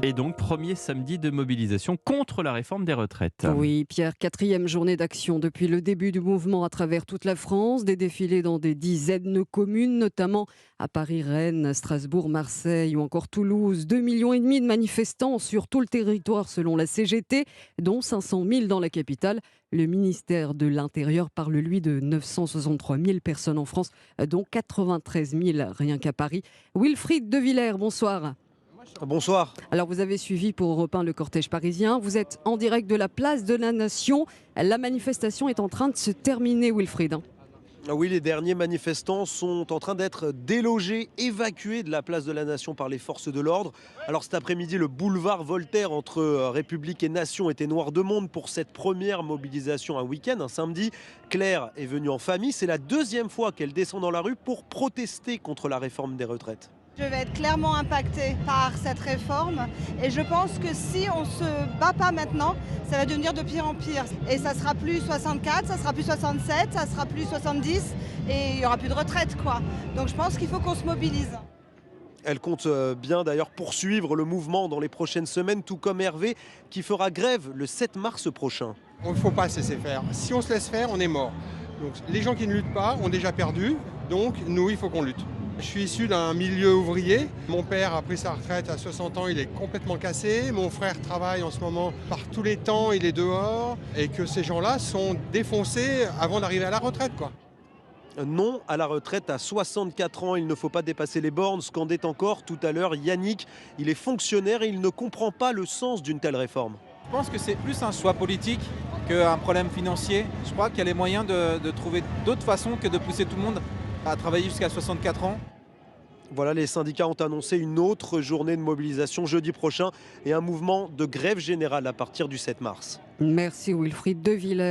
Et donc, premier samedi de mobilisation contre la réforme des retraites. Oui, Pierre, quatrième journée d'action depuis le début du mouvement à travers toute la France. Des défilés dans des dizaines de communes, notamment à Paris, Rennes, Strasbourg, Marseille ou encore Toulouse. 2,5 millions de manifestants sur tout le territoire selon la CGT, dont 500 000 dans la capitale. Le ministère de l'Intérieur parle, lui, de 963 000 personnes en France, dont 93 000 rien qu'à Paris. Wilfried de Villers, bonsoir. Bonsoir. Alors, vous avez suivi pour Europe 1 le cortège parisien. Vous êtes en direct de la place de la Nation. La manifestation est en train de se terminer, Wilfried. Oui, les derniers manifestants sont en train d'être délogés, évacués de la place de la Nation par les forces de l'ordre. Alors cet après-midi, le boulevard Voltaire entre République et Nation était noir de monde pour cette première mobilisation un week-end, un samedi. Claire est venue en famille. C'est la deuxième fois qu'elle descend dans la rue pour protester contre la réforme des retraites. Je vais être clairement impactée par cette réforme et je pense que si on ne se bat pas maintenant, ça va devenir de pire en pire. Et ça sera plus 64, ça sera plus 67, ça sera plus 70 et il n'y aura plus de retraite, quoi. Donc je pense qu'il faut qu'on se mobilise. Elle compte bien d'ailleurs poursuivre le mouvement dans les prochaines semaines, tout comme Hervé qui fera grève le 7 mars prochain. Il ne faut pas se laisser faire. Si on se laisse faire, on est mort. Donc, les gens qui ne luttent pas ont déjà perdu, donc nous, il faut qu'on lutte. Je suis issu d'un milieu ouvrier. Mon père a pris sa retraite à 60 ans, il est complètement cassé. Mon frère travaille en ce moment par tous les temps, il est dehors. Et que ces gens-là sont défoncés avant d'arriver à la retraite, quoi. Non à la retraite à 64 ans, il ne faut pas dépasser les bornes, scandait encore tout à l'heure Yannick. Il est fonctionnaire et il ne comprend pas le sens d'une telle réforme. Je pense que c'est plus un choix politique qu'un problème financier. Je crois qu'il y a les moyens de trouver d'autres façons que de pousser tout le monde à travailler jusqu'à 64 ans. Voilà, les syndicats ont annoncé une autre journée de mobilisation jeudi prochain et un mouvement de grève générale à partir du 7 mars. Merci Wilfried de Villers.